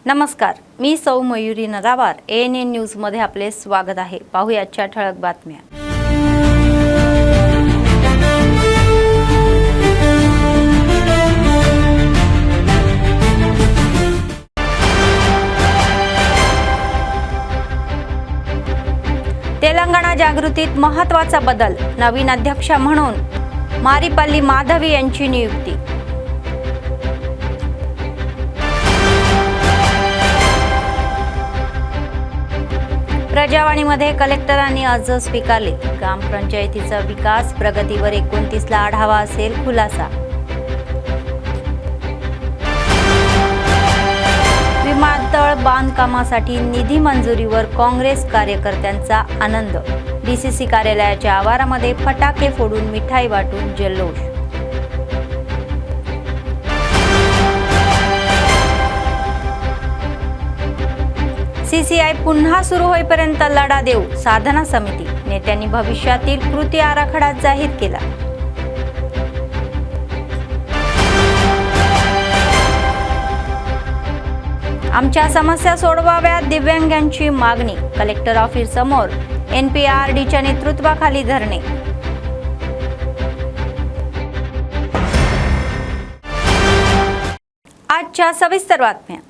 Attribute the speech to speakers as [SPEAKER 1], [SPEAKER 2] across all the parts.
[SPEAKER 1] नमस्कार, मी सौ Mayuri नरावार। ANN news मध्ये आपले स्वागत आहे। पाहूया आजच्या ठळक बातम्या। तेलंगणा जागृतीत महत्त्वाचा बदल, नवीन अध्यक्ष म्हणून मारीपल्ली माधवी यांची नियुक्ती। प्रजावाणीमध्ये कलेक्टरांनी अर्ज स्वीकारले। ग्रामपंचायतीचा विकास प्रगतीवर 29 ला आढावा असेल खुलासा। विमानतळ बांधकामासाठी निधी मंजुरीवर काँग्रेस कार्यकर्त्यांचा आनंद। DCC कार्यालयाच्या आवारामध्ये फटाके फोडून मिठाई वाटून जल्लोष। CCI पुन्हा सुरू होईपर्यंत लढा देऊ, साधना समिती नेत्यांनी भविष्यातील कृती आराखडा जाहीर केला। आमच्या समस्या सोडवाव्यात दिव्यांगांची मागणी, कलेक्टर ऑफिस समोर NPRDच्या नेतृत्वाखाली धरणे। आजच्या सविस्तर बातम्या।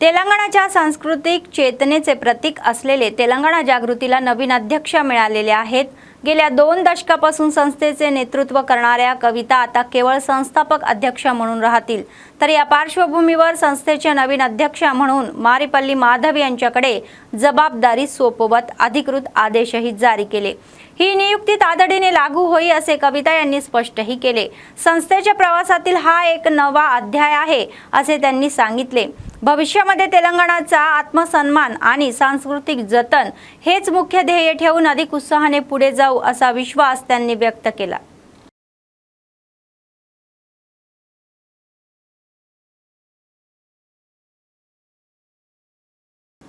[SPEAKER 1] तेलंगणाच्या सांस्कृतिक चेतनेचे प्रतीक असलेले तेलंगणा जागृतीला नवीन अध्यक्ष मिळालेले आहेत। गेल्या 2 दशकापासून संस्थेचे नेतृत्व करणाऱ्या कविता आता केवळ संस्थापक अध्यक्ष म्हणून राहतील। तर या पार्श्वभूमीवर संस्थेचे नवीन अध्यक्ष म्हणून मारीपल्ली माधवी यांच्याकडे जबाबदारी सोपवत अधिकृत आदेशही जारी केले। ही नियुक्ती तातडीने लागू होई असे कविता यांनी स्पष्टही केले। संस्थेच्या प्रवासातील हा एक नवा अध्याय आहे असे त्यांनी सांगितले। भविष्यामध्ये तेलंगणाचा आत्मसन्मान आणि सांस्कृतिक जतन हेच मुख्य ध्येय ठेवून अधिक उत्साहाने पुढे जाऊ असा विश्वास त्यांनी व्यक्त केला।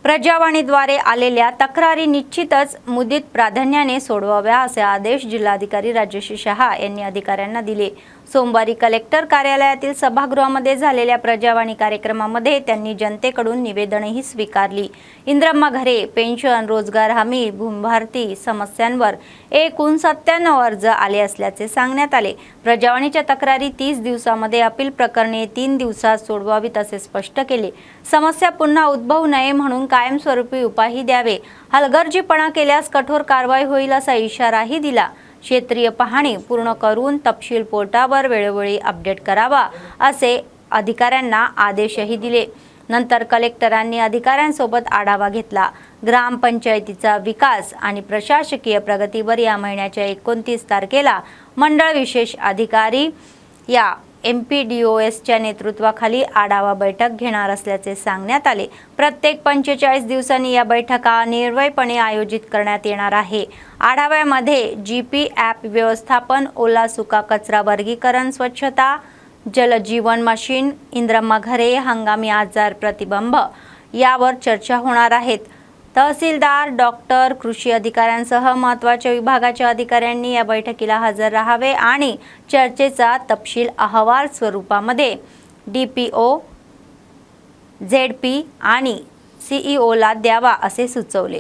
[SPEAKER 1] प्रजावाणीद्वारे आलेल्या तक्रारी निश्चितच मुदत प्राधान्याने सोडवाव्या असे आदेश जिल्हाधिकारी राजेश शहा यांनी अधिकाऱ्यांना दिले। सोमवारी कलेक्टर कार्यालयातील सभागृहामध्ये झालेल्या प्रजावाणी कार्यक्रमामध्ये त्यांनी जनतेकडून निवेदनही स्वीकारली। इंद्रम्मा घरे, पेन्शन, रोजगार हमी, भूमिभारती समस्यांवर एकूण 97 अर्ज आले असल्याचे सांगण्यात आले। प्रजावाणीच्या तक्रारी 30 दिवसांमध्ये अपील प्रकरणे 3 दिवसात सोडवावीत असे स्पष्ट केले। समस्या पुन्हा उद्भवू नये म्हणून कायमस्वरूपी उपायही द्यावे। हलगर्जीपणा केल्यास कठोर कारवाई होईल असा इशाराही दिला। क्षेत्रीय पाहणी पूर्ण करून तपशील पोर्टलवर वेळोवेळी अपडेट करावा असे अधिकाऱ्यांना आदेशही दिले। नंतर कलेक्टरांनी अधिकाऱ्यांसोबत आढावा घेतला। ग्रामपंचायतीचा विकास आणि प्रशासकीय प्रगतीवर या महिन्याच्या 29 तारखेला मंडळ विशेष अधिकारी या MPDOSच्या नेतृत्वाखाली आढावा बैठक घेणार असल्याचे सांगण्यात आले। प्रत्येक 45 दिवसांनी या बैठका निर्भयपणे आयोजित करण्यात येणार आहे। आढाव्यामध्ये GP ॲप व्यवस्थापन, ओला सुका कचरा वर्गीकरण, स्वच्छता, जलजीवन मिशन, इंद्रम्मा घरे, हंगामी आजार प्रतिबंध यावर चर्चा होणार आहेत। तहसीलदार, डॉक्टर, कृषी अधिकाऱ्यांसह महत्त्वाच्या विभागाच्या अधिकाऱ्यांनी या बैठकीला हजर राहावे आणि चर्चेचा तपशील अहवाल स्वरूपामध्ये DPO, ZP आणि CEO ला द्यावा असे सुचवले।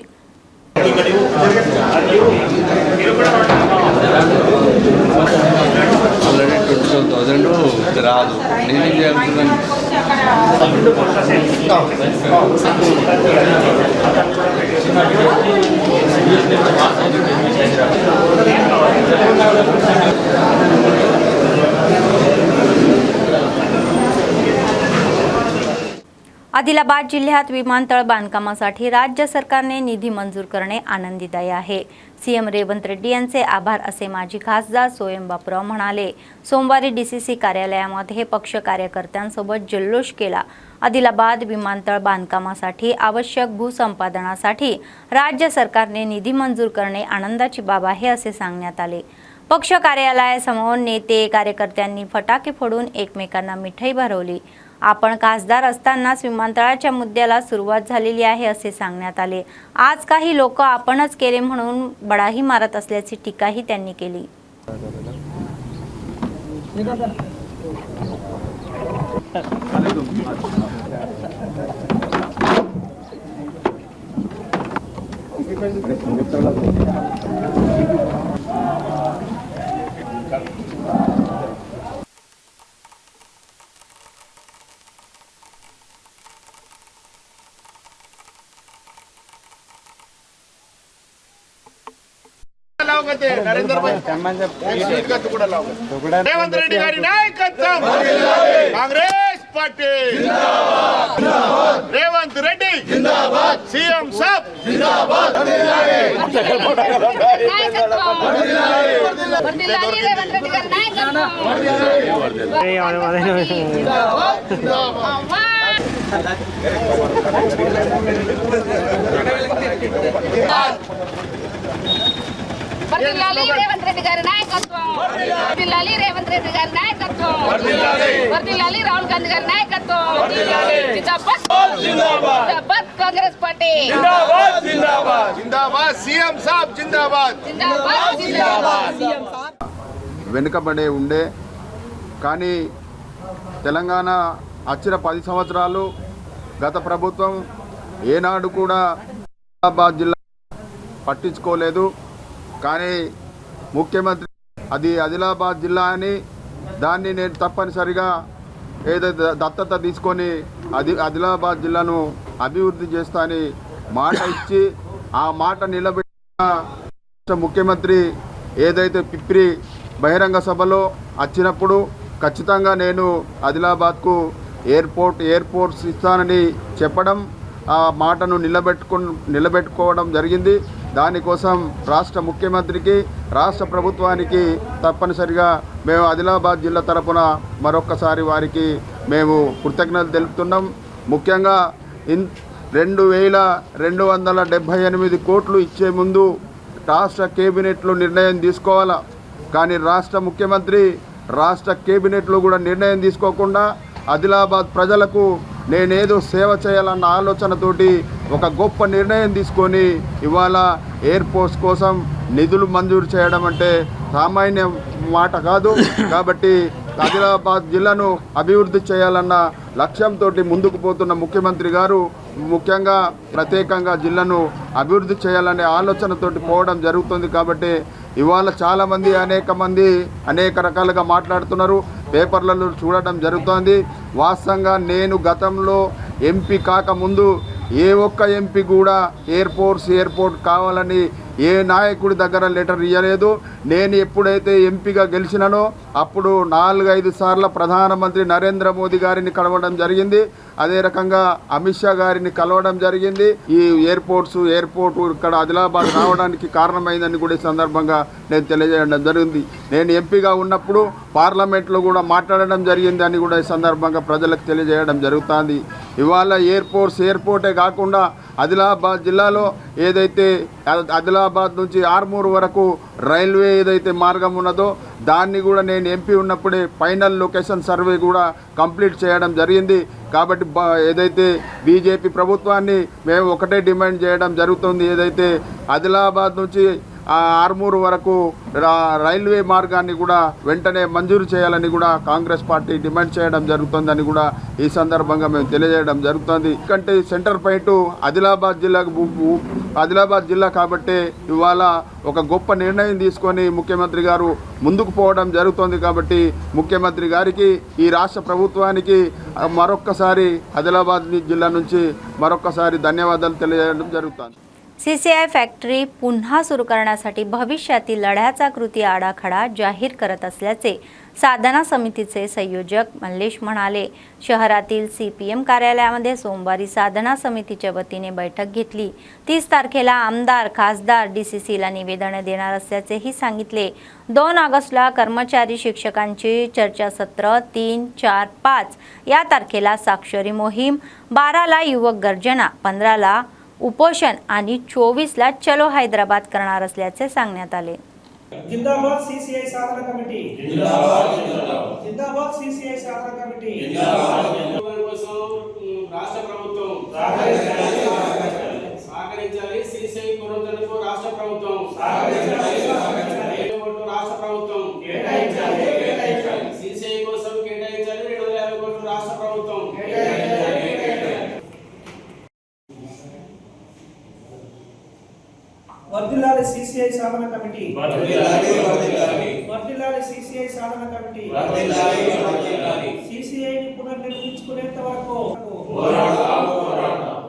[SPEAKER 1] आदिलाबाद जिल्ह्यात विमानतळ बांधकामासाठी राज्य सरकारने निधी मंजूर करणे आनंददायी आहे। CM रेवंत रेड्डी यांचे आभार असे माजी खासदार सोयम बापूराव म्हणाले। सोमवारी DCC कार्यालयामध्ये पक्ष कार्यकर्त्यांसोबत जल्लोष केला। आदिलाबाद विमानतळ बांधकामासाठी आवश्यक भूसंपादनासाठी राज्य सरकारने निधी मंजूर करणे आनंदाची बाब आहे असे सांगण्यात आले। पक्ष कार्यालयासमोर नेते कार्यकर्त्यांनी फटाके फोडून एकमेकांना मिठाई भरवली। आपण खासदार असतानाच विमानतळाच्या मुद्द्याला सुरुवात झालेली आहे असे सांगण्यात आले। आज काही लोक आपणच केले म्हणून बडाही मारत असल्याची टीकाही त्यांनी केली।
[SPEAKER 2] నరేంద్ర భాయ్ రేవంత్ రెడ్డి గారి నాయకత్వం కాంగ్రెస్ పార్టీ రేవంత్ రెడ్డి సీఎం సాబ్
[SPEAKER 3] వర్ధిల్లాలి రేవంత్ రెడ్డి గారి నాయకత్వం వర్ధిల్లాలి రేవంత్ రెడ్డి గారి నాయకత్వం వర్ధిల్లాలి రాహుల్ గాంధీ గారి నాయకత్వం జిందాబాద్ జిందాబాద్ కాంగ్రెస్ పార్టీ
[SPEAKER 2] జిందాబాద్ జిందాబాద్ జిందాబాద్ సీఎం సాబ్ జిందాబాద్
[SPEAKER 3] జిందాబాద్ జిందాబాద్
[SPEAKER 4] వెనుకబడే ఉండే కానీ తెలంగాణ వచ్చిన 10 సంవత్సరాలు గత ప్రభుత్వం ఏనాడు కూడా ఆదిలాబాద్ జిల్లా పట్టించుకోలేదు. కానీ ముఖ్యమంత్రి అది ఆదిలాబాద్ జిల్లా అని దాన్ని నేను తప్పనిసరిగా ఏదైతే దత్తత తీసుకొని ఆదిలాబాద్ జిల్లాను అభివృద్ధి చేస్తానని మాట ఇచ్చి ఆ మాట నిలబెట్టిన ముఖ్యమంత్రి ఏదైతే పిప్రి బహిరంగ సభలో వచ్చినప్పుడు ఖచ్చితంగా నేను ఆదిలాబాద్కు ఎయిర్పోర్ట్స్ ఇస్తానని చెప్పడం ఆ మాటను నిలబెట్టుకోవడం జరిగింది. దానికోసం రాష్ట్ర ముఖ్యమంత్రికి రాష్ట్ర ప్రభుత్వానికి తప్పనిసరిగా మేము ఆదిలాబాద్ జిల్లా తరపున మరొక్కసారి వారికి మేము కృతజ్ఞతలు తెలుపుతున్నాం. ముఖ్యంగా 2278 కోట్లు ఇచ్చే ముందు రాష్ట్ర కేబినెట్లో నిర్ణయం తీసుకోవాలా. కానీ రాష్ట్ర ముఖ్యమంత్రి రాష్ట్ర కేబినెట్లో కూడా నిర్ణయం తీసుకోకుండా ఆదిలాబాద్ ప్రజలకు నేనేదో సేవ చేయాలన్న ఆలోచనతోటి ఒక గొప్ప నిర్ణయం తీసుకొని ఇవాళ ఎయిర్పోర్ట్స్ కోసం నిధులు మంజూరు చేయడం అంటే సామాన్య మాట కాదు. కాబట్టి ఆదిలాబాద్ జిల్లాను అభివృద్ధి చేయాలన్న లక్ష్యంతో ముందుకు పోతున్న ముఖ్యమంత్రి గారు ముఖ్యంగా ప్రత్యేకంగా జిల్లాను అభివృద్ధి చేయాలనే ఆలోచనతోటి పోవడం జరుగుతుంది. కాబట్టి ఇవాళ చాలామంది అనేక రకాలుగా మాట్లాడుతున్నారు, పేపర్లలో చూడటం జరుగుతోంది. వాస్తవంగా నేను గతంలో ఎంపీ కాకముందు ఏ ఒక్క ఎంపీ కూడా ఎయిర్పోర్ట్ కావాలని ఏ నాయకుడి దగ్గర లెటర్ ఇవ్వలేదు. నేను ఎప్పుడైతే ఎంపీగా గెలిచినానో అప్పుడు 4-5 సార్లు ప్రధానమంత్రి నరేంద్ర మోదీ గారిని కలవడం జరిగింది. అదే రకంగా అమిత్ షా గారిని కలవడం జరిగింది. ఈ ఎయిర్పోర్ట్ ఇక్కడ ఆదిలాబాద్ రావడానికి కారణమైందని కూడా ఈ సందర్భంగా నేను తెలియజేయడం జరిగింది. నేను ఎంపీగా ఉన్నప్పుడు పార్లమెంట్లో కూడా మాట్లాడడం జరిగింది అని కూడా ఈ సందర్భంగా ప్రజలకు తెలియజేయడం జరుగుతుంది. ఇవాళ ఎయిర్పోర్టే కాకుండా ఆదిలాబాద్ జిల్లాలో ఏదైతే ఆదిలాబాద్ నుంచి ఆర్మూర్ వరకు రైల్వే ఏదైతే మార్గం ఉన్నదో దాన్ని కూడా నేను ఎంపీ ఉన్నప్పుడే ఫైనల్ లొకేషన్ సర్వే కూడా కంప్లీట్ చేయడం జరిగింది. కాబట్టి ఏదైతే బీజేపీ ప్రభుత్వాన్ని మేము ఒకటే డిమాండ్ చేయడం జరుగుతుంది, ఏదైతే ఆదిలాబాద్ నుంచి ఆర్మూర్ వరకు రైల్వే మార్గాన్ని కూడా వెంటనే మంజూరు చేయాలని కూడా కాంగ్రెస్ పార్టీ డిమాండ్ చేయడం జరుగుతుందని కూడా ఈ సందర్భంగా మేము తెలియజేయడం జరుగుతుంది. ఎందుకంటే సెంటర్ పాయింట్ ఆదిలాబాద్ జిల్లా కాబట్టి ఇవాళ ఒక గొప్ప నిర్ణయం తీసుకొని ముఖ్యమంత్రి గారు ముందుకు పోవడం జరుగుతుంది. కాబట్టి ముఖ్యమంత్రి గారికి ఈ రాష్ట్ర ప్రభుత్వానికి మరొక్కసారి ఆదిలాబాద్ జిల్లా నుంచి మరొక్కసారి ధన్యవాదాలు తెలియజేయడం जరుగుతుంది.
[SPEAKER 1] CCI फॅक्टरी पुन्हा सुरू करण्यासाठी भविष्यातील लढ्याचा कृती आराखडा जाहीर करत असल्याचे साधना समितीचे संयोजक मल्लेश म्हणाले. शहरातील CPM कार्यालयामध्ये सोमवारी साधना समितीच्या वतीने बैठक घेतली. 30 तारखेला आमदार खासदार DCCला निवेदन देणार असल्याचेही सांगितले. 2 ऑगस्टला कर्मचारी शिक्षकांची चर्चासत्र, 3, 4, 5 या तारखेला साक्षरी मोहीम, 12ला युवक गर्जना, 15ला उपोषण आणि 24ला चलो हैदराबाद करणार असल्याचे सांगण्यात आले.
[SPEAKER 5] जिंदाबाद CCI साधना कमिटी जिंदाबाद जिंदाबाद CCI साधना कमिटी जिंदाबाद
[SPEAKER 6] రాష్ట్ర ప్రభుత్వం సహకరించాలి. CCI పునరుద్ధరణకు రాష్ట్ర ప్రభుత్వం సహకరించాలి. రాష్ట్ర ప్రభుత్వం కేటాయించాలి. CCI కోసం కేటాయించాలి. 250 కోట్లు రాష్ట్ర ప్రభుత్వం కేటాయించాలి.
[SPEAKER 5] వర్ధిల్లాలి సిసిఐ సాధన కమిటీ వర్ధిల్లాలి సిసిఐ సాధన కమిటీ సిసిఐని పునర్నిర్మించుకునేంత వరకు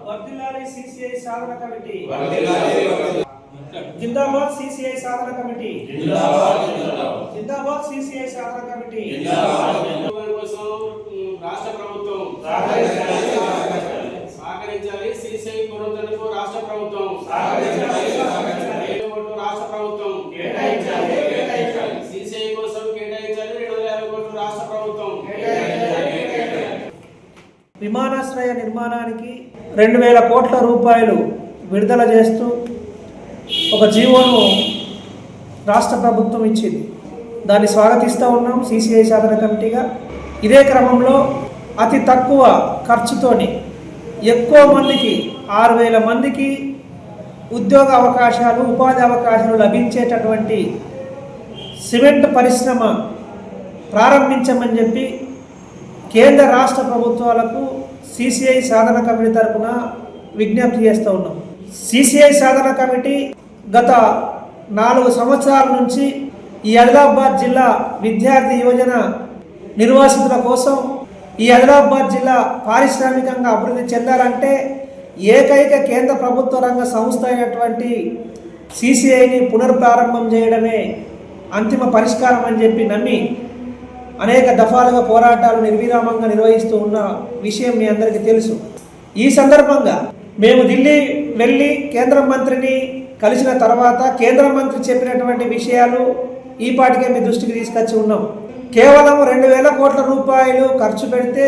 [SPEAKER 5] వర్ధిల్లాలి సిసిఐ సాధన కమిటీ జిందాబాద్ సిసిఐ సాధన కమిటీ జిందాబాద్ సిసిఐ సాధన కమిటీ
[SPEAKER 6] కోసం రాష్ట్ర ప్రభుత్వం సహకరించాలి. సిసిఐ పునరుద్ధరణకు రాష్ట్ర ప్రభుత్వం రాష్ట్ర ప్రభుత్వం సిసిఐ కోసం కేటాయించాలి 250 కోట్లు రాష్ట్ర ప్రభుత్వం.
[SPEAKER 5] విమానాశ్రయ నిర్మాణానికి 2000 కోట్ల రూపాయలు విడుదల చేస్తూ ఒక జీవోను రాష్ట్ర ప్రభుత్వం ఇచ్చింది. దాన్ని స్వాగతిస్తూ ఉన్నాం సిసిఐ సాధన కమిటీగా. ఇదే క్రమంలో అతి తక్కువ ఖర్చుతోని ఎక్కువ మందికి 6000 మందికి ఉద్యోగ అవకాశాలు ఉపాధి అవకాశాలు లభించేటటువంటి సిమెంట్ పరిశ్రమ ప్రారంభించమని చెప్పి కేంద్ర రాష్ట్ర ప్రభుత్వాలకు సిసిఐ సాధన కమిటీ తరఫున విజ్ఞప్తి చేస్తూ ఉన్నాం. సిసిఐ సాధన కమిటీ గత 4 సంవత్సరాల నుంచి ఈ ఆదిలాబాద్ జిల్లా విద్యార్థి యువజన నిర్వాసితుల కోసం ఈ ఆదిలాబాద్ జిల్లా పారిశ్రామికంగా అభివృద్ధి చెందాలంటే ఏకైక కేంద్ర ప్రభుత్వ రంగ సంస్థ అయినటువంటి సిసిఐని పునర్ప్రారంభం చేయడమే అంతిమ పరిష్కారం అని చెప్పి నమ్మి అనేక దఫాలుగా పోరాటాలు నిర్విరామంగా నిర్వహిస్తూ ఉన్న విషయం మీ అందరికీ తెలుసు. ఈ సందర్భంగా మేము ఢిల్లీ వెళ్ళి కేంద్ర మంత్రిని కలిసిన తర్వాత కేంద్ర మంత్రి చెప్పినటువంటి విషయాలు ఈ పాటికే మీ దృష్టికి తీసుకొచ్చి ఉన్నాం. కేవలం 2000 కోట్ల రూపాయలు ఖర్చు పెడితే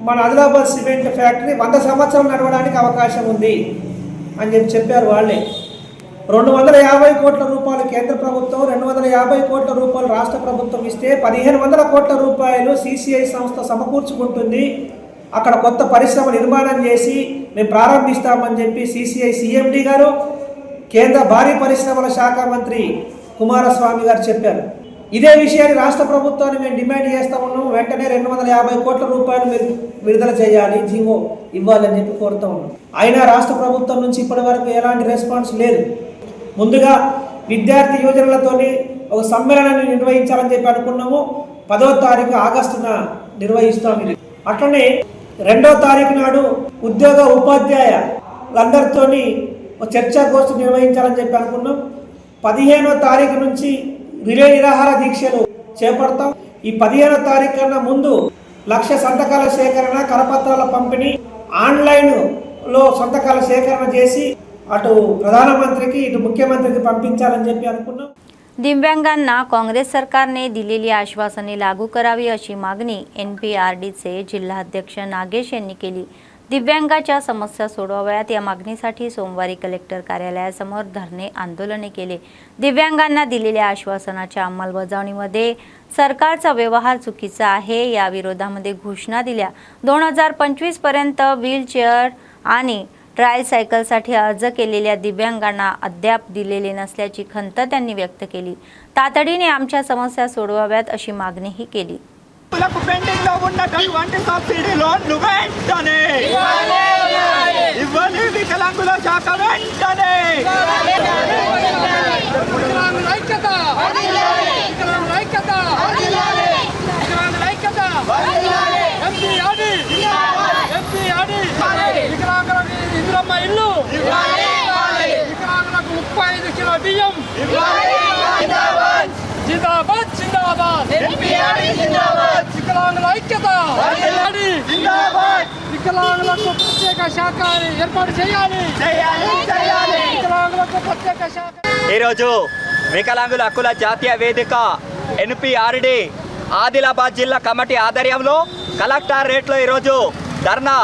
[SPEAKER 5] మన ఆదిలాబాద్ సిమెంట్ ఫ్యాక్టరీ 100 సంవత్సరాలు నడవడానికి అవకాశం ఉంది అని చెప్పారు వాళ్ళే. 250 కోట్ల రూపాయలు కేంద్ర ప్రభుత్వం 250 కోట్ల రూపాయలు రాష్ట్ర ప్రభుత్వం ఇస్తే 1500 కోట్ల రూపాయలు సిసిఐ సంస్థ సమకూర్చుకుంటుంది. అక్కడ కొత్త పరిశ్రమ నిర్మాణం చేసి మేము ప్రారంభిస్తామని చెప్పి సిసిఐ సిఎండి గారు కేంద్ర భారీ పరిశ్రమల శాఖ మంత్రి కుమారస్వామి గారు చెప్పారు. ఇదే విషయాన్ని రాష్ట్ర ప్రభుత్వాన్ని మేము డిమాండ్ చేస్తూ ఉన్నాం. వెంటనే 250 కోట్ల రూపాయలు మీరు విడుదల చేయాలి, జీవో ఇవ్వాలని చెప్పి కోరుతూ ఉన్నాం. అయినా రాష్ట్ర ప్రభుత్వం నుంచి ఇప్పటి వరకు ఎలాంటి రెస్పాన్స్ లేదు. ముందుగా విద్యార్థి యువజనులతోని ఒక సమ్మేళనాన్ని నిర్వహించాలని చెప్పి అనుకున్నాము. 10వ తారీఖు ఆగస్టున నిర్వహిస్తాం. ఇది అట్లనే 2వ తారీఖు నాడు ఉద్యోగ ఉపాధ్యాయులందరితోని ఒక చర్చాగోష్ఠి నిర్వహించాలని చెప్పి అనుకున్నాం. 15వ తారీఖు నుంచి రిలే నిరాహార దీక్షలు చేపడతాం. ఈ 15వ తారీఖు కన్నా ముందు 1,00,000 సంతకాల సేకరణ, కరపత్రాల పంపిణీ, ఆన్లైన్లో సంతకాల సేకరణ చేసి అటు प्रधानमंत्री इటు मुख्यमंत्री पंపించాలని చెప్పి అనుకున్నాం.
[SPEAKER 1] दिव्यांगांना काँग्रेस सरकारने दिलेली आश्वासने लागू करावी अशी मागणी NPRDचे जिल्हाध्यक्ष नागेश यांनी केली. दिव्यांगाच्या समस्या सोडवाव्यात या मागणीसाठी सोमवारी कलेक्टर कार्यालयासमोर धरणे आंदोलने केले. दिव्यांगांना दिलेल्या आश्वासनाच्या अंमलबजावणीमध्ये सरकारचा व्यवहार चुकीचा आहे या विरोधामध्ये घोषणा दिल्या. 2025 पर्यंत व्हीलचेअर आणि ट्रायसायकलसाठी अर्ज केलेल्या दिव्यांगांना अद्याप दिलेले नसल्याची खंत त्यांनी व्यक्त केली. तातडीने आमच्या समस्या सोडवाव्यात अशी मागणीही केली.
[SPEAKER 7] పెండింగ్ లో ఉన్నటువంటి సబ్సిడీ లోన్లు వెంటనే ఇవ్వాలి. వికలాంగుల శాఖ వెంటనే ఇంద్రమ్మ ఇల్లు వికలాంగులకు 35 కిలో బియ్యం. జిందాబాద్ జిందాబాద్ వికలాంగుల ఐక్యత. వికలాంగులకు ప్రత్యేక శాఖ ఏర్పాటు చేయాలి. వికలాంగులకు ప్రత్యేక శాఖ.
[SPEAKER 8] ఈరోజు వికలాంగుల హక్కుల జాతీయ వేదిక NPRD ఆదిలాబాద్ జిల్లా కమిటీ ఆధ్వర్యంలో కలెక్టరేట్లో ఈరోజు ధర్నా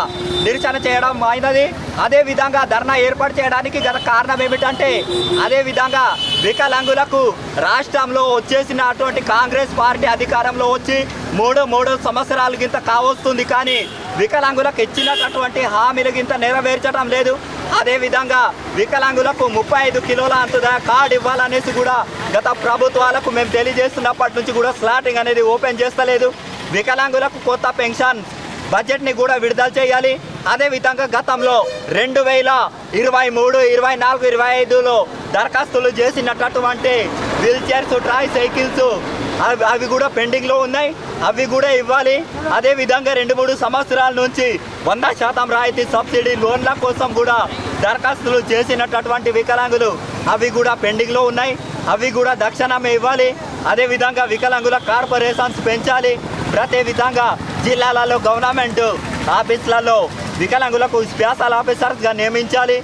[SPEAKER 8] నిరసన చేయడం అయినది. అదేవిధంగా ధర్నా ఏర్పాటు చేయడానికి గల కారణం ఏమిటంటే అదేవిధంగా వికలాంగులకు రాష్ట్రంలో వచ్చేసినటువంటి కాంగ్రెస్ పార్టీ అధికారంలో వచ్చి మూడు సంవత్సరాల గింత కావస్తుంది, కానీ వికలాంగులకు ఇచ్చినటువంటి హామీలు గింత నెరవేర్చడం లేదు. అదేవిధంగా వికలాంగులకు 35 కిలోల అంత కార్డు ఇవ్వాలనేసి కూడా గత ప్రభుత్వాలకు మేము తెలియజేస్తున్నప్పటి నుంచి కూడా స్లాటింగ్ అనేది ఓపెన్ చేస్తలేదు. వికలాంగులకు కొత్త పెన్షన్ బడ్జెట్ని కూడా విడుదల చేయాలి. అదేవిధంగా గతంలో 2023, 24, 25లో దరఖాస్తులు చేసినటువంటి వీల్ చైర్స్, ట్రాయ్ సైకిల్స్ అవి కూడా పెండింగ్లో ఉన్నాయి. అవి కూడా ఇవ్వాలి. అదేవిధంగా 2-3 సంవత్సరాల నుంచి 100% రాయితీ సబ్సిడీ లోన్ల కోసం కూడా దరఖాస్తులు చేసినటువంటి వికలాంగులు అవి కూడా పెండింగ్లో ఉన్నాయి. అవి కూడా తక్షణమే ఇవ్వాలి. అదేవిధంగా వికలాంగుల కార్పొరేషన్స్ పెంచాలి. ప్రతి విధంగా జిల్లాలలో గవర్నమెంట్ ఆఫీసులలో వికలాంగులకు స్పెషల్ ఆఫీసర్స్గా నియమించాలి.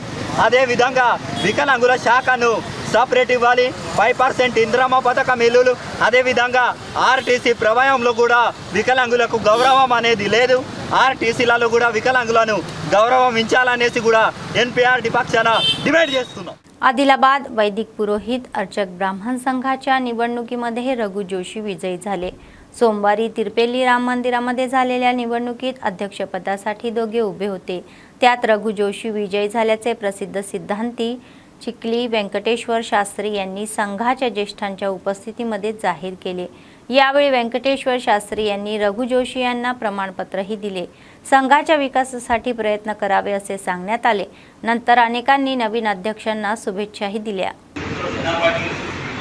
[SPEAKER 8] అదేవిధంగా వికలాంగుల శాఖను సపరేట్ ఇవ్వాలి. 5% ఇంద్రమ్మ పథకం ఇల్లులు. అదేవిధంగా ఆర్టీసీ ప్రవాహంలో కూడా వికలాంగులకు గౌరవం అనేది లేదు. ఆర్టీసీలలో కూడా వికలాంగులను గౌరవించాలనేసి కూడా NPRD पक्षानं डिमांड చేస్తున్నాం.
[SPEAKER 1] आदिलाबाद वैदिक पुरोहित अर्चक ब्राह्मण संघाच्या निवडणुकीमध्ये रघु जोशी विजयी झाले. सोमवारी तिरपेली राम मंदिरामध्ये झालेल्या निवडणुकीत अध्यक्षपदासाठी दोघे उभे होते. त्यात रघु जोशी विजयी झाल्याचे प्रसिद्ध सिद्धांती चिखली व्यंकटेश्वर शास्त्री यांनी संघाच्या ज्येष्ठांच्या उपस्थितीमध्ये जाहीर केले. यावेळी व्यंकटेश्वर शास्त्री यांनी रघु जोशी यांना प्रमाणपत्रही दिले. संघाच्या विकासासाठी प्रयत्न करावे असे सांगण्यात आले. नंतर अनेकांनी नवीन अध्यक्षांना शुभेच्छाही दिल्या.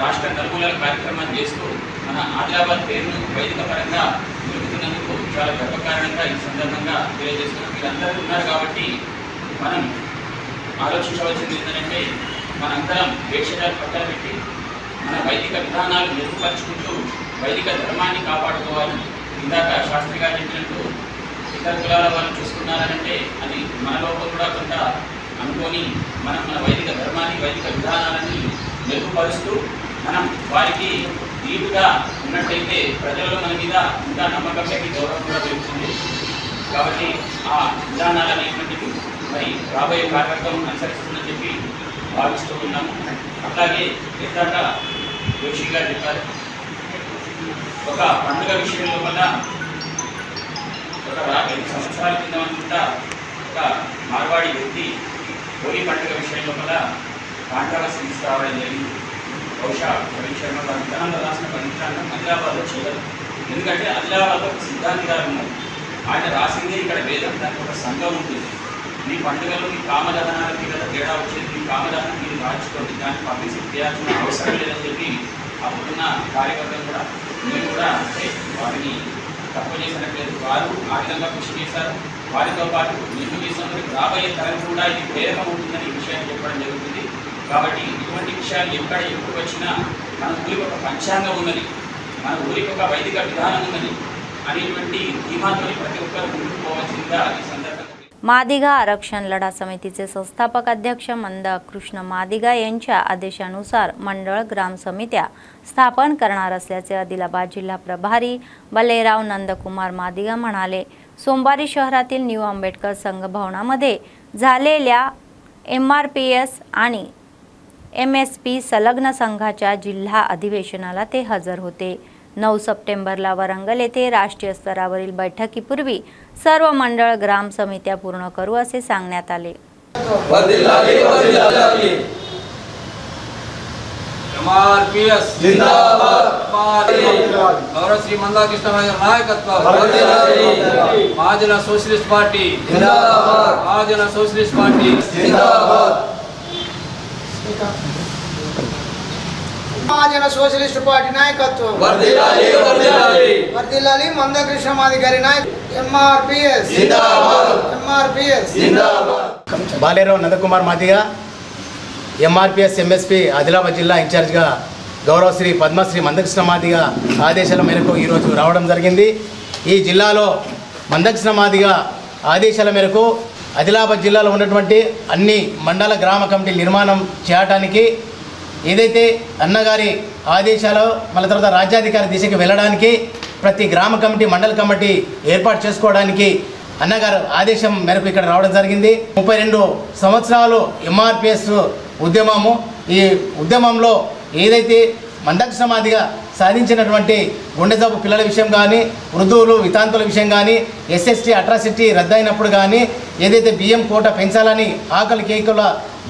[SPEAKER 9] రాష్ట్ర నలుమూలల కార్యక్రమాన్ని చేస్తూ మన ఆదిలాబాద్ పేరును వైదిక పరంగా నిలుపుతున్నందుకు చాలా గర్వకారణంగా ఈ సందర్భంగా తెలియజేస్తున్నాం. మీరందరూ ఉన్నారు కాబట్టి మనం ఆలోచించవలసింది ఏంటంటే మనందరం వేషాలు పక్కన పెట్టి మన వైదిక విధానాలు మెరుగుపరుచుకుంటూ వైదిక ధర్మాన్ని కాపాడుకోవాలి. ఇందాక శాస్త్రి గారు చెప్పినట్టు ఇతర కులాల వాళ్ళు చూసుకున్నారంటే అది మనలో కూడా కొంత అనుకొని మనం మన వైదిక ధర్మాన్ని వైదిక విధానాలని మెరుగుపరుస్తూ మనం వారికి నీటుగా ఉన్నట్టయితే ప్రజలలో మన మీద ఇంకా నమ్మకం పెట్టి గౌరవం కూడా పెరుగుతుంది. కాబట్టి ఆ విధానాలు అనేటువంటివి మరి రాబోయే కార్యక్రమం అనుసరిస్తుందని చెప్పి భావిస్తూ ఉన్నాము. అట్లాగే ఇందాక జోషి గారు చెప్పారు, ఒక పండుగ విషయంలో వల్ల ఒక 5 సంవత్సరాల కింద అనుకుంటా ఒక మార్వాడి వ్యక్తి హోలీ పండుగ విషయంలో వల్ల కాంట్రవర్సీ తీసుకురావడం జరిగింది. బహుశా రవీంద్ర శర్మ గారు విధానంలో రాసిన పంచాంగం ఆదిలాబాద్లో చేయరు. ఎందుకంటే ఆదిలాబాద్లో ఒక సిద్ధాంతి గారు ఉన్నారు. ఆయన రాసిందే ఇక్కడ వేదం, దానికి ఒక సంఘం ఉంటుంది. మీ పండుగలో మీ కామదహనాలకి కదా తేడా వచ్చేది, మీ కామదహనం మీరు రాచుకోండి, దానికి పబ్లిసిటీ చేయాల్సిన అవసరం లేదని చెప్పి అప్పుడున్న కార్యకర్తలు కూడా నేను కూడా అంటే వారిని తప్పు చేసినట్లేదు. వారు ఆ విధంగా కృషి చేశారు. వారితో పాటు నేను చేసినప్పుడు రాబోయే తరం కూడా ఇది ప్రేరణ ఉంటుందని ఈ విషయాన్ని చెప్పడం జరుగుతుంది. కాబట్టి ఇటువంటి విషయాలు ఎక్కడ ఎప్పుడు వచ్చినా మన ఊరికి ఒక పంచాంగం ఉన్నది, మన ఊరికి ఒక వైదిక విధానం ఉన్నది అనేటువంటి ధీమాతో ప్రతి ఒక్కరు ముందుకు పోవాల్సిందిగా ఈ సందర్భంగా.
[SPEAKER 1] मादिगा आरक्षण लढा समितीचे संस्थापक अध्यक्ष मंदाकृष्ण मादिगा यांच्या आदेशानुसार मंडळ ग्राम समित्या स्थापन करणार असल्याचे आदिलाबाद जिल्हा प्रभारी बलेराव नंदकुमार मादिगा म्हणाले. सोमवारी शहरातील न्यू आंबेडकर संघ भवनामध्ये झालेल्या MRPS आणि MSP संलग्न संघाच्या जिल्हा अधिवेशनाला ते हजर होते. 9 सप्टेंबरला वरंगल येथे राष्ट्रीय स्तरावरील बैठकीपूर्वी सर्व मंडळ ग्राम समित्या पूर्ण करू असे सांगण्यात आले.
[SPEAKER 10] MRPS जिंदाबाद. गौरव श्री मंदाकृष्ण नायकत्व. महाजन सोशलिस्ट पार्टी जिंदाबाद. महाजन सोशलिस्ट पार्टी जिंदाबाद.
[SPEAKER 11] महाजन सोशलिस्ट पार्टी नायकत्व
[SPEAKER 10] वर्धिल्लाली वर्धिल्लाली
[SPEAKER 11] वर्धिल्लाली मंदाकृष्ण मादिगारी नायक MRPS
[SPEAKER 10] जिंदाबाद.
[SPEAKER 11] MRPS
[SPEAKER 10] जिंदाबाद.
[SPEAKER 12] బాలేరావు నందకుమార్ మాదిగా MRPS MSP ఆదిలాబాద్ జిల్లా ఇన్ఛార్జ్గా గౌరవ శ్రీ పద్మశ్రీ మందకృష్ణ మాదిగా ఆదేశాల మేరకు ఈరోజు రావడం జరిగింది. ఈ జిల్లాలో మందకృష్ణ మాదిగా ఆదేశాల మేరకు ఆదిలాబాద్ జిల్లాలో ఉన్నటువంటి అన్ని మండల గ్రామ కమిటీ నిర్మాణం చేయడానికి ఏదైతే అన్నగారి ఆదేశాలు మళ్ళీ తర్వాత రాజ్యాధికారి దిశకి వెళ్ళడానికి ప్రతి గ్రామ కమిటీ మండల కమిటీ ఏర్పాటు చేసుకోవడానికి అన్నగారు ఆదేశం మేరకు ఇక్కడ రావడం జరిగింది. 32 సంవత్సరాలు MRPS ఉద్యమము. ఈ ఉద్యమంలో ఏదైతే మందకృష్ణ మాదిగా సాధించినటువంటి గుండె జబ్బు పిల్లల విషయం కానీ, వృద్ధువులు వితాంతుల విషయం కానీ, SST అట్రాసిటీ రద్దయినప్పుడు కానీ, ఏదైతే బియ్యం కోట పెంచాలని ఆకలి కేకుల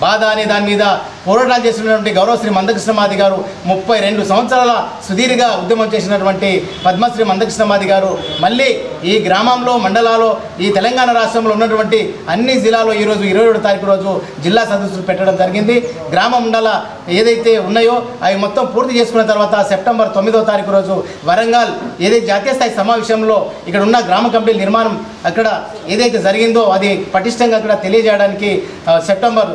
[SPEAKER 12] బాధ అనే దాని మీద పోరాటాలు చేస్తున్నటువంటి గౌరవ శ్రీ మందకృష్ణ మాది గారు 32 సంవత్సరాల సుదీర్ఘ ఉద్యమం చేసినటువంటి పద్మశ్రీ మందకృష్ణ మాది గారు మళ్ళీ ఈ గ్రామంలో మండలాల్లో ఈ తెలంగాణ రాష్ట్రంలో ఉన్నటువంటి అన్ని జిల్లాలో ఈరోజు 27వ తారీఖు రోజు జిల్లా సదస్సులు పెట్టడం జరిగింది. గ్రామ మండల ఏదైతే ఉన్నాయో అవి మొత్తం పూర్తి చేసుకున్న తర్వాత సెప్టెంబర్ 9వ తారీఖు రోజు వరంగల్ ఏదైతే జాతీయ స్థాయి సమావేశంలో ఇక్కడ ఉన్న గ్రామ కమిటీల నిర్మాణం అక్కడ ఏదైతే జరిగిందో అది పటిష్టంగా అక్కడ తెలియజేయడానికి సెప్టెంబర్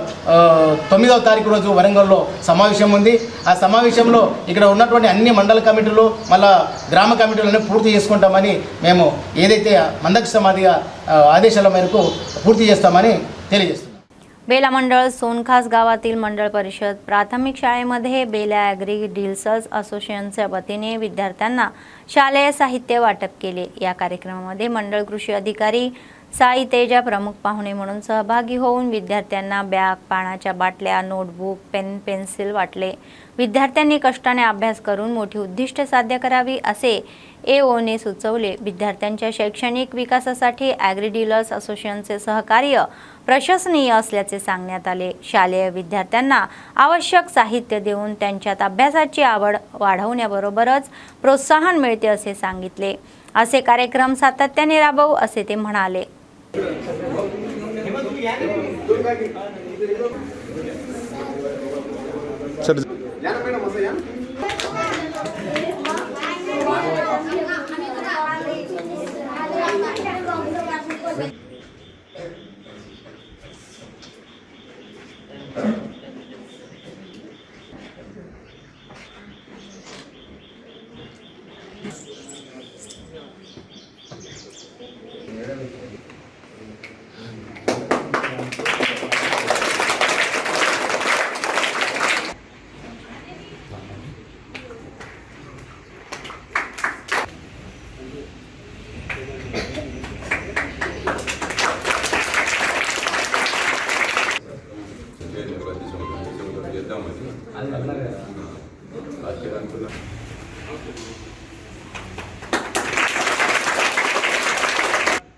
[SPEAKER 12] 9వ తారీఖు రోజు వరంగల్లో సమావేశం ఉంది. ఆ సమావేశంలో ఇక్కడ ఉన్నటువంటి అన్ని మండల కమిటీలు మళ్ళా గ్రామ కమిటీలను పూర్తి చేసుకుంటామని మేము ఏదైతే मंदकृष्ण मादी आदेशाला मेరకు पूर्ती చేస్తామని తెలియజేస్తున్నాం.
[SPEAKER 1] बेला मंडळ सोनखास गावातील मंडळ परिषद प्राथमिक शाळेमध्ये बेला ॲग्री डीलर्स असोसिएशनच्या वतीने विद्यार्थ्यांना शालेय साहित्य वाटप केले. या कार्यक्रमामध्ये मंडळ कृषी अधिकारी साई तेजा प्रमुख पाहुणे म्हणून सहभागी होऊन विद्यार्थ्यांना बॅग, पाण्याच्या बाटल्या, नोटबुक, पेन, पेन्सिल वाटले. विद्यार्थ्यांनी कष्टाने अभ्यास करून मोठी उद्दिष्टे साध्य करावी असे एओने सुचवले. विद्यार्थ्यांच्या शैक्षणिक विकासासाठी ॲग्री डीलर्स असोसिएशनचे सहकार्य प्रशंसनीय असल्याचे सांगण्यात आले. शालेय विद्यार्थ्यांना आवश्यक साहित्य देऊन त्यांच्यात अभ्यासाची आवड वाढवण्याबरोबरच प्रोत्साहन मिळते असे सांगितले. असे कार्यक्रम सातत्याने राबवू असे ते म्हणाले.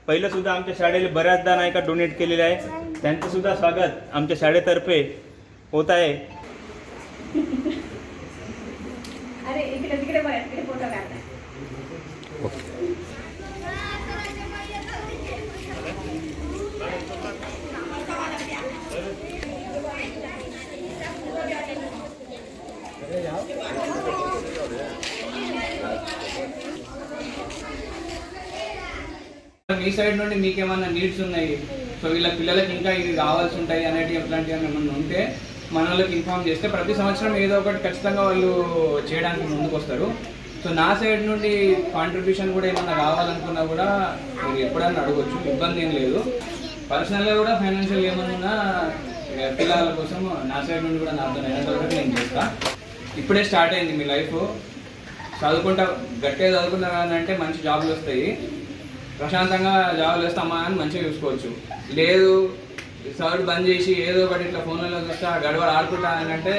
[SPEAKER 6] पहिलं सुद्धा आमच्या शाळेला बऱ्याचदा नाही का डोनेट केलेलं आहे. त्यांचं सुद्धा स्वागत आमच्या शाळेतर्फे होत आहे.
[SPEAKER 3] अरे इकडे तिकडे बघा, इकडे फोटो काढा.
[SPEAKER 6] మీ సైడ్ నుండి మీకు ఏమైనా నీడ్స్ ఉన్నాయి, సో వీళ్ళ పిల్లలకి ఇంకా ఇది కావాల్సి ఉంటాయి అనేటివి ఎట్లాంటివి ఏమైనా ఉంటే మన వాళ్ళకి ఇన్ఫార్మ్ చేస్తే ప్రతి సంవత్సరం ఏదో ఒకటి ఖచ్చితంగా వాళ్ళు చేయడానికి ముందుకు వస్తారు. సో నా సైడ్ నుండి కాంట్రిబ్యూషన్ కూడా ఏమన్నా కావాలనుకున్నా కూడా మీరు ఎప్పుడైనా అడగవచ్చు, ఇబ్బంది ఏం లేదు. పర్సనల్గా కూడా ఫైనాన్షియల్ ఏమన్నా పిల్లల కోసం నా సైడ్ నుండి కూడా నాతో అయినంతవరకు నేను చేస్తా. ఇప్పుడే స్టార్ట్ అయింది మీ లైఫ్. చదువుకుంటా గట్టిగా చదువుకున్నారంటే మంచి జాబ్లు వస్తాయి, ప్రశాంతంగా జాబ్లు వేస్తే అమ్మా అని మంచిగా చూసుకోవచ్చు. లేదు చదువు బంద్ చేసి ఏదో ఒకటి ఇట్లా ఫోన్లలో చూస్తా గడవడ ఆడుకుంటా అని అంటే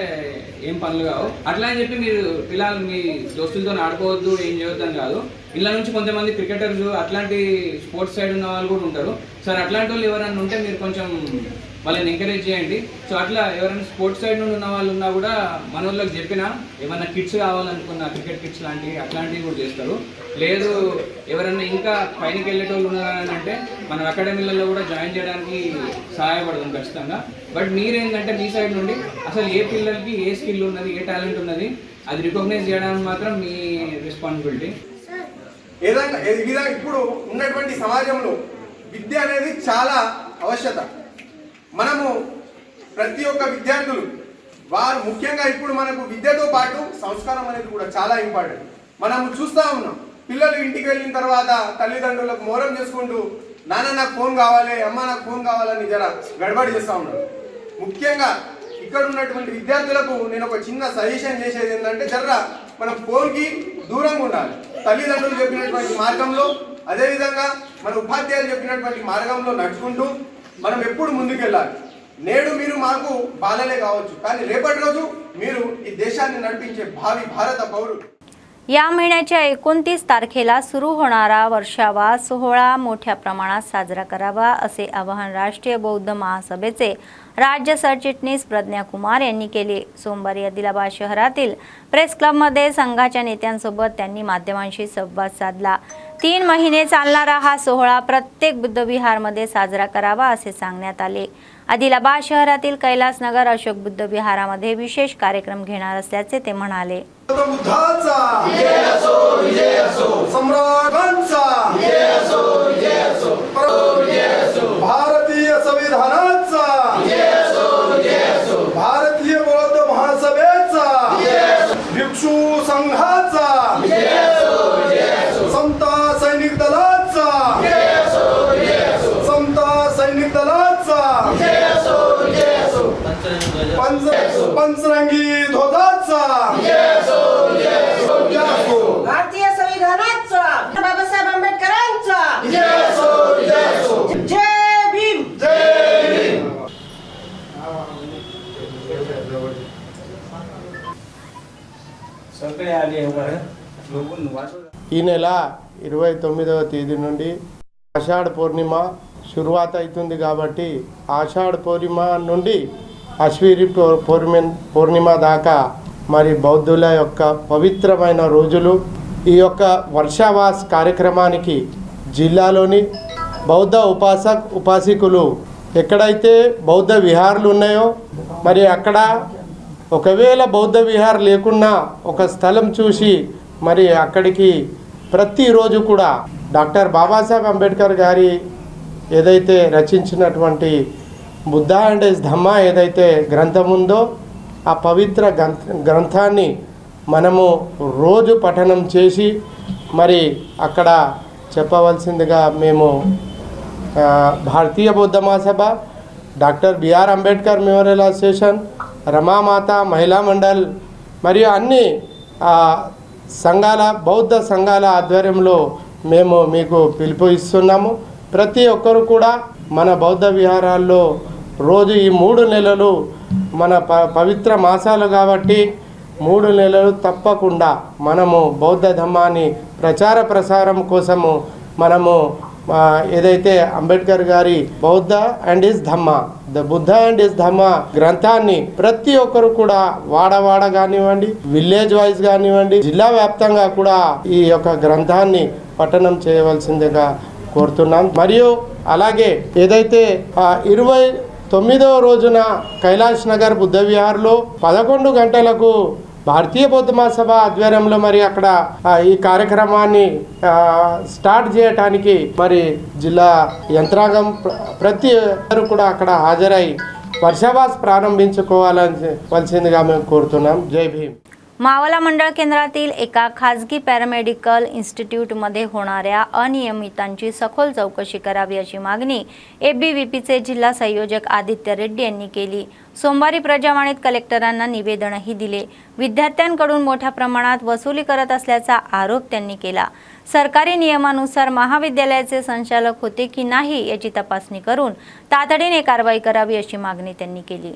[SPEAKER 6] ఏం పనులు కావు. అట్లా అని చెప్పి మీరు పిల్లలు మీ దోస్తులతో ఆడుకోవద్దు, ఏం చేయొద్దు అని కాదు. ఇళ్ళ నుంచి కొంతమంది క్రికెటర్స్ అట్లాంటి స్పోర్ట్స్ సైడ్ ఉన్న వాళ్ళు కూడా ఉంటారు. సార్ అట్లాంటి వాళ్ళు ఎవరైనా ఉంటే మీరు కొంచెం వాళ్ళని ఎంకరేజ్ చేయండి. సో అట్లా ఎవరైనా స్పోర్ట్స్ సైడ్ నుండి ఉన్న వాళ్ళు ఉన్నా కూడా మన వాళ్ళకి చెప్పినా ఏమైనా కిట్స్ కావాలనుకున్న క్రికెట్ కిట్స్ లాంటివి అట్లాంటివి కూడా చేస్తారు. లేదు ఎవరైనా ఇంకా పైనకి వెళ్ళేటోళ్ళు ఉన్నారని అంటే మనం అకాడమీలలో కూడా జాయిన్ చేయడానికి సహాయపడుతుంది ఖచ్చితంగా. బట్ మీరేంటంటే మీ సైడ్ నుండి అసలు ఏ పిల్లలకి ఏ స్కిల్ ఉన్నది, ఏ టాలెంట్ ఉన్నది అది రికగ్నైజ్ చేయడానికి మాత్రం మీ రెస్పాన్సిబిలిటీ.
[SPEAKER 13] ఏదైనా ఇప్పుడు ఉన్నటువంటి సమాజంలో విద్య అనేది చాలా ఆవశ్యకత. మనము ప్రతి ఒక్క విద్యార్థులు వారు ముఖ్యంగా ఇప్పుడు మనకు విద్యతో పాటు సంస్కారం అనేది కూడా చాలా ఇంపార్టెంట్. మనము చూస్తూ ఉన్నాం పిల్లలు ఇంటికి వెళ్ళిన తర్వాత తల్లిదండ్రులకు మోరం చేసుకుంటూ నాన్న నాకు ఫోన్ కావాలి, అమ్మ నాకు ఫోన్ కావాలని జర గడబడి చేస్తూ ఉన్నారు. ముఖ్యంగా ఇక్కడ ఉన్నటువంటి విద్యార్థులకు నేను ఒక చిన్న సజెషన్ చేసేది ఏంటంటే జర్రా మనం ఫోన్కి దూరంగా ఉండాలి. తల్లిదండ్రులు చెప్పినటువంటి మార్గంలో, అదేవిధంగా మన ఉపాధ్యాయులు చెప్పినటువంటి మార్గంలో నడుచుకుంటూ మనం ఎప్పుడు ముందుకెళ్ళాలి. నేడు మీరు మాకు బాలలే కావచ్చు, కానీ రేపటి రోజు మీరు ఈ దేశాన్ని నడిపించే భావి భారత పౌరులు.
[SPEAKER 1] या महिन्याच्या 29 तारखेला सुरू होणारा वर्षावास सोहळा मोठ्या प्रमाणात साजरा करावा असे आवाहन राष्ट्रीय बौद्ध महासभेचे राज्य सरचिटणीस प्रज्ञा कुमार यांनी केले. सोमवारी आदिलाबाद शहरातील प्रेस क्लबमध्ये संघाच्या नेत्यांसोबत त्यांनी माध्यमांशी संवाद साधला. 3 महिने चालणारा हा सोहळा प्रत्येक बुद्धविहारमध्ये साजरा करावा असे सांगण्यात आले. आदिलाबाद शहरातील कैलासनगर अशोक बुद्ध विहारामध्ये विशेष कार्यक्रम घेणार असल्याचे ते म्हणाले.
[SPEAKER 13] बुद्धाचा विजय असो, विजय असो. सम्राटांचा विजय असो, विजय असो. विजय असो. भारतीय संविधानाचा विजय असो, विजय असो. भारतीय बौद्ध महासभेचा विजय असो. भिक्षू संघाचा विजय असो, विजय असो. समता सैनिक दलाचा विजय असो, विजय असो. समता सैनिक दलाचा विजय असो, विजय असो. पंचरंगी ध्वजाचा विजय असो, विजय असो.
[SPEAKER 11] भारतीय संविधानाचा बाबासाहेब आंबेडकरांचा
[SPEAKER 13] विजय असो, विजय असो.
[SPEAKER 11] जय भीम.
[SPEAKER 13] जय भीम.
[SPEAKER 14] ఈ నెల 29వ తేదీ నుండి ఆషాఢ పూర్ణిమ షురువాత్ అవుతుంది కాబట్టి ఆషాఢ పూర్ణిమ నుండి అశ్విరి పూర్ణిమ దాకా మరి బౌద్ధుల యొక్క పవిత్రమైన రోజులు. ఈ యొక్క వర్షావాస్ కార్యక్రమానికి జిల్లాలోని బౌద్ధ ఉపాసకులు ఎక్కడైతే బౌద్ధ విహారాలు ఉన్నాయో మరి అక్కడ ఒకవేళ బౌద్ధ విహార్ లేకున్నా ఒక స్థలం చూసి మరి అక్కడికి ప్రతిరోజు కూడా డాక్టర్ బాబాసాహెబ్ అంబేద్కర్ గారి ఏదైతే రచించినటువంటి బుద్ధ అండ్ హిస్ ధమ్మా ఏదైతే గ్రంథం ఉందో ఆ పవిత్ర గ్రంథాన్ని మనము రోజు పఠనం చేసి మరి అక్కడ చెప్పవలసిందిగా మేము Bharatiya Bauddha Mahasabha, doctor B R Ambedkar memorial association, Ramamata Mahila Mandal మరియు అన్ని సంఘాల బౌద్ధ సంఘాల ఆధ్వర్యంలో మేము మీకు పిలుపు ఇస్తున్నాము. ప్రతి ఒక్కరు కూడా మన బౌద్ధ విహారాల్లో రోజు ఈ 3 నెలలు మన పవిత్ర మాసాలు కాబట్టి 3 నెలలు తప్పకుండా మనము బౌద్ధ ధమ్మాన్ని ప్రసారం కోసము మనము ఏదైతే అంబేద్కర్ గారి Bauddha and his Dhamma the Buddha and his Dhamma గ్రంథాన్ని ప్రతి ఒక్కరు కూడా వాడవాడ కానివ్వండి, విలేజ్ వైజ్ కానివ్వండి, జిల్లా వ్యాప్తంగా కూడా ఈ యొక్క గ్రంథాన్ని పఠనం చేయవలసిందిగా కోరుతున్నాం. మరియు అలాగే ఏదైతే 29వ రోజున కైలాష్ నగర్ బుద్ధ విహార్లో 11 గంటలకు భారతీయ బౌద్ధ మహాసభ ఆధ్వర్యంలో మరి అక్కడ ఈ కార్యక్రమాన్ని స్టార్ట్ చేయడానికి మరి జిల్లా యంత్రాంగం ప్రతి ఒక్కరు కూడా अక్కడ हाजरై वर्षावास प्रारंभिंచుకోవాల్సిందిగా మేము కోరుతున్నాం. జై భీమ్.
[SPEAKER 1] मावला मंडळ केंद्रातील एका खाजगी पॅरामेडिकल इन्स्टिट्यूटमध्ये होणाऱ्या अनियमितांची सखोल चौकशी करावी अशी मागणी एबीव्हीपीचे जिल्हा संयोजक आदित्य रेड्डी यांनी केली. सोमवारी प्रजावाणीत कलेक्टरांना निवेदनही दिले. विद्यार्थ्यांकडून मोठ्या प्रमाणात वसुली करत असल्याचा आरोप त्यांनी केला. सरकारी नियमानुसार महाविद्यालयाचे संचालक होते की नाही याची तपासणी करून तातडीने कारवाई करावी अशी मागणी त्यांनी केली.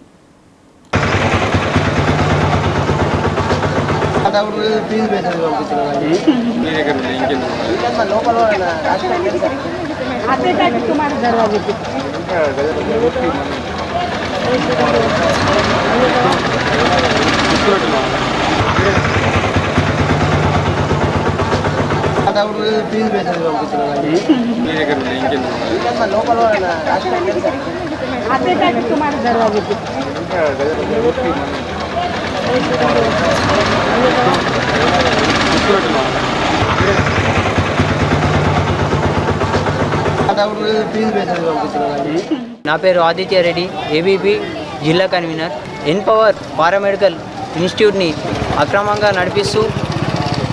[SPEAKER 15] నా పేరు ఆదిత్య రెడ్డి, ఏబీపీ జిల్లా కన్వీనర్. ఎన్పవర్ పారామెడికల్ ఇన్స్టిట్యూట్ని అక్రమంగా నడిపిస్తూ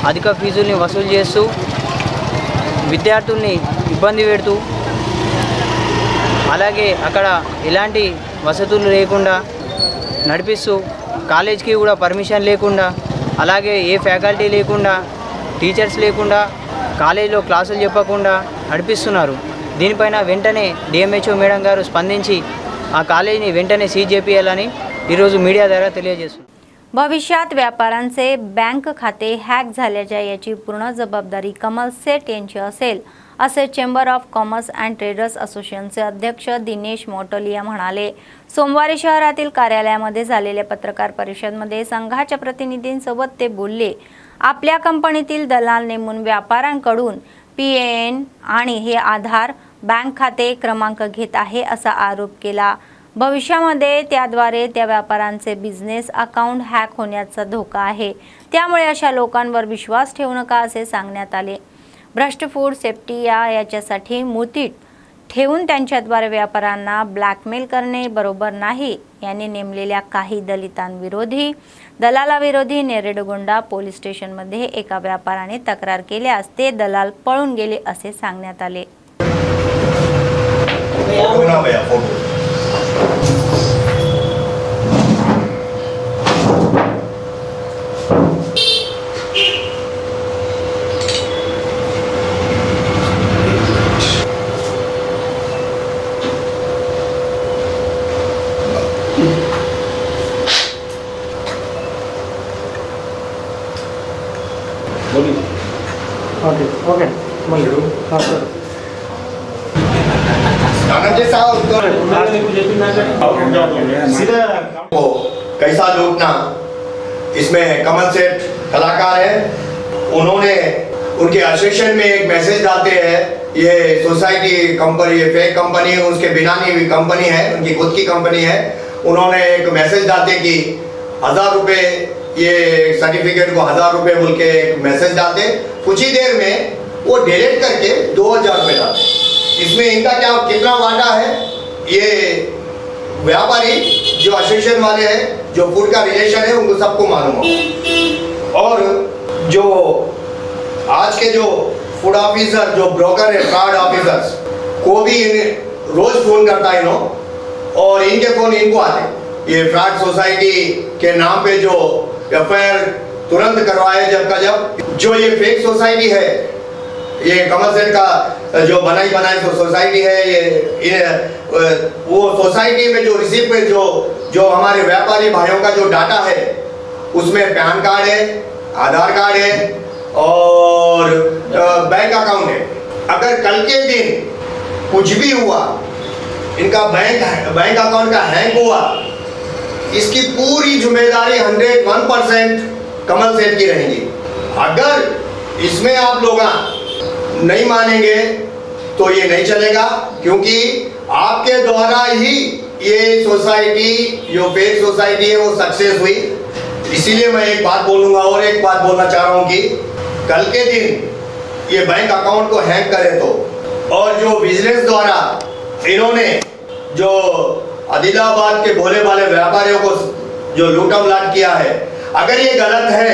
[SPEAKER 15] అధిక ఫీజుల్ని వసూలు చేస్తూ విద్యార్థుల్ని ఇబ్బంది పెడుతూ అలాగే అక్కడ ఎలాంటి వసతులు లేకుండా నడిపిస్తూ కాలేజ్కి కూడా పర్మిషన్ లేకుండా అలాగే ఏ ఫ్యాకల్టీ లేకుండా టీచర్స్ లేకుండా కాలేజీలో క్లాసులు చెప్పకుండా నడిపిస్తున్నారు. దీనిపైన వెంటనే డిఎంహెచ్ఓ మేడం గారు స్పందించి ఆ కాలేజీని వెంటనే సీజ్ చేపియాలని ఈరోజు మీడియా ద్వారా తెలియజేస్తున్నారు.
[SPEAKER 1] भविष्यात व्यापाऱ्यांचे बँक खाते हॅक झाल्याच्या याची पूर्ण जबाबदारी कमल सेठ यांची असेल, असे chamber of commerce and traders असोसिएशनचे अध्यक्ष दिनेश मोटोलिया म्हणाले. सोमवारी शहरातील कार्यालयामध्ये झालेल्या पत्रकार परिषदेमध्ये संघाच्या प्रतिनिधींसोबत ते बोलले. आपल्या कंपनीतील दलाल नेमून व्यापाऱ्यांकडून PAN आणि हे आधार बँक खाते क्रमांक घेत आहे असा आरोप केला. भविष्यामध्ये त्याद्वारे त्या व्यापाऱ्यांचे बिझनेस अकाउंट हॅक होण्याचा धोका आहे. त्यामुळे अशा लोकांवर विश्वास ठेवू नका असे सांगण्यात आले. भ्रष्ट फूड सेफ्टी याच्यासाठी मुतीट ठेवून त्यांच्याद्वारे व्यापाऱ्यांना ब्लॅकमेल करणे बरोबर नाही. यांनी नेमलेल्या काही दलितांविरोधी दलालाविरोधी नेरेडगोंडा पोलीस स्टेशनमध्ये एका व्यापाऱ्याने तक्रार केल्यास ते दलाल पळून गेले असे सांगण्यात आले.
[SPEAKER 16] कैसा लूटना, इसमें कमल सेठ कलाकार है. उन्होंने उनके एसोसिएशन में एक मैसेज डालते हैं, ये सोसाइटी कंपनी, ये फेक कंपनी है, उसके बिना नहीं कंपनी है, उनकी खुद की कंपनी है. उन्होंने एक मैसेज डालते कि 1000 रुपये, ये सर्टिफिकेट को 1000 रुपये बोल के एक मैसेज डालते. कुछ ही देर में वो डिलीट करके 2000 रुपये डालते. इसमें इनका क्या कितना वाटा है, ये व्यापारी जो एसोसिएशन वाले हैं, जो फूड का रिलेशन है, उनको सबको मालूम हो. और जो आज के जो फूड ऑफिसर, जो ब्रोकर है, फ्रॉड ऑफिसर्स को भी रोज फोन करता है इन्हों, और इनके फोन इनको आते. ये फ्रॉड सोसाइटी के नाम पे जो FIR तुरंत करवाए जब का जब. जो ये फेक सोसाइटी है, ये कमल सेठ का जो बनाई सोसाइटी है, ये वो सोसाइटी में जो रिसिप्ट जो हमारे व्यापारी भाइयों का जो डाटा है, उसमें पैन कार्ड है, आधार कार्ड है और बैंक अकाउंट है. अगर कल के दिन कुछ भी हुआ, इनका बैंक अकाउंट का हैक हुआ, इसकी पूरी जिम्मेदारी 101% कमल सेठ की रहेगी. अगर इसमें आप लोग नहीं मानेंगे तो ये नहीं चलेगा, क्योंकि आपके द्वारा ही ये सोसाइटी, जो फेक सोसाइटी है, वो सक्सेस हुई. इसीलिए मैं एक बात बोलूँगा और एक बात बोलना चाह रहा हूँ कि कल के दिन ये बैंक अकाउंट को हैक करे तो, और जो बिजनेस द्वारा इन्होंने जो आदिलाबाद के भोले भाले व्यापारियों को जो लूटम लाट किया है, अगर ये गलत है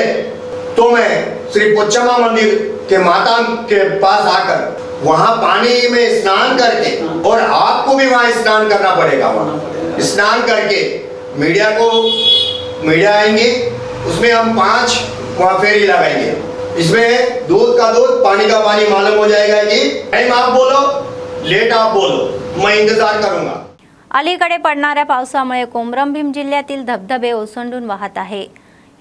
[SPEAKER 16] तो मैं श्री पोचम्मा मंदिर के माता के पास आकर वहाँ पानी में स्नान करके, और आपको भी वहाँ स्नान करना पड़ेगा, वहाँ स्नान करके मीडिया आएंगे, उसमें हम 5 वहाँ फेरी लगाएंगे. इसमें दूध का दूध, पानी का पानी मालूम हो जाएगा कि टाइम आप बोलो, लेट आप बोलो, मैं इंतजार करूंगा.
[SPEAKER 1] अलीकडे पडणाऱ्या पावसामुळे कोमरमभीम जिल्ह्यातील धबधबे ओसंडून वाहत आहे.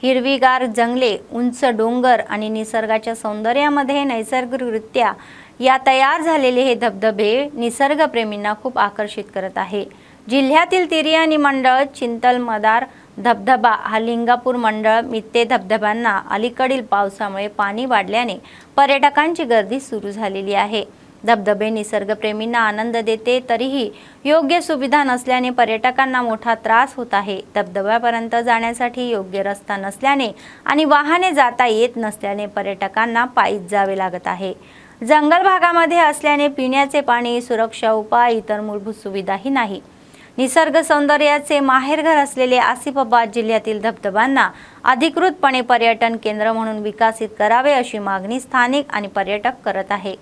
[SPEAKER 1] हिरवीगार जंगले, उंच डोंगर आणि निसर्गाच्या सौंदर्यामध्ये नैसर्गिकरित्या या तयार झालेले हे धबधबे निसर्गप्रेमींना खूप आकर्षित करत आहे. जिल्ह्यातील तिर्याणी मंडळ, चिंतल मदार धबधबा हा लिंगापूर मंडळ मित्ते धबधब्यांना अलीकडील पावसामुळे पाणी वाढल्याने पर्यटकांची गर्दी सुरू झालेली आहे. धबधबे निसर्गप्रेमींना आनंद देते, तरीही योग्य सुविधा नसल्याने पर्यटकांना मोठा त्रास होत आहे. धबधब्यापर्यंत जाण्यासाठी योग्य रस्ता नसल्याने आणि वाहने जाता येत नसल्याने पर्यटकांना पायीच जावे लागत आहे. जंगल भागामध्ये असल्याने पिण्याचे पाणी, सुरक्षा उपाय, इतर मूलभूत सुविधाही नाही. निसर्ग सौंदर्याचे माहेरघर असलेले आसिफाबाद जिल्ह्यातील धबधब्यांना अधिकृतपणे पर्यटन केंद्र म्हणून विकसित करावे अशी मागणी स्थानिक आणि पर्यटक करत आहे.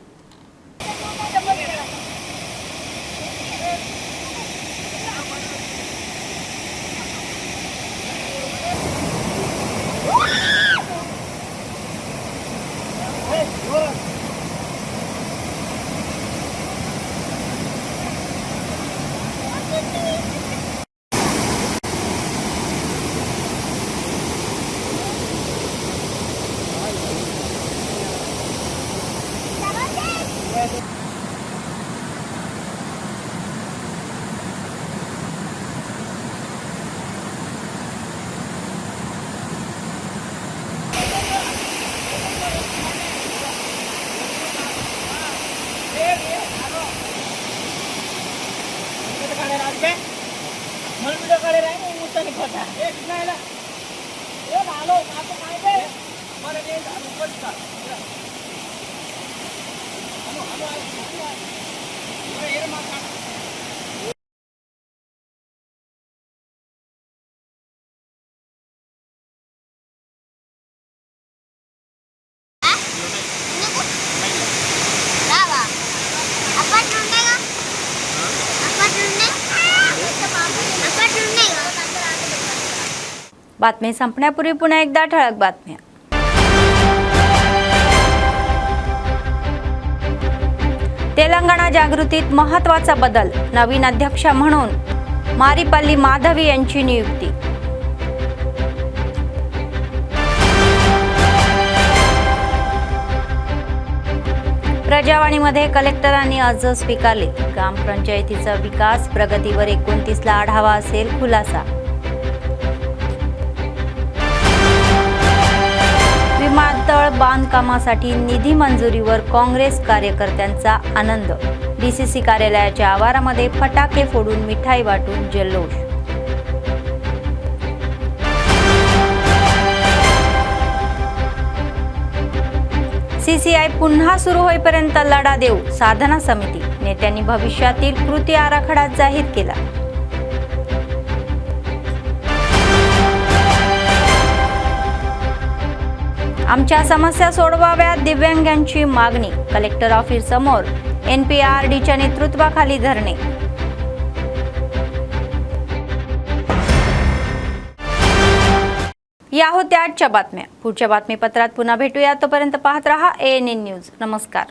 [SPEAKER 1] बातमी संपण्यापूर्वी पुन्हा एकदा ठळक बातम्या. तेलंगणा जागृतीत महत्त्वाचा बदल. नवीन अध्यक्ष म्हणून मारीपल्ली माधवी यांची नियुक्ती. प्रजावाणीमध्ये कलेक्टरांनी अर्ज स्वीकारले. ग्रामपंचायतीचा विकास प्रगतीवर 29ला आढावा असेल खुलासा. विमानतळ बांधकामासाठी निधी मंजुरीवर काँग्रेस कार्यकर्त्यांचा आनंद. डीसीसी कार्यालयाच्या आवारामध्ये फटाके फोडून मिठाई वाटून जल्लोष. सीसीआय पुन्हा सुरू होईपर्यंत लढा देऊ. साधना समिती नेत्यांनी भविष्यातील कृती आराखडा जाहीर केला. आमच्या समस्या सोडवाव्यात दिव्यांगांची मागणी. कलेक्टर ऑफिस समोर NPRDच्या नेतृत्वाखाली धरणे. या होत्या आजच्या बातम्या. पुढच्या बातमीपत्रात पुन्हा भेटूया. तोपर्यंत पाहत रहा ANN न्यूज. नमस्कार.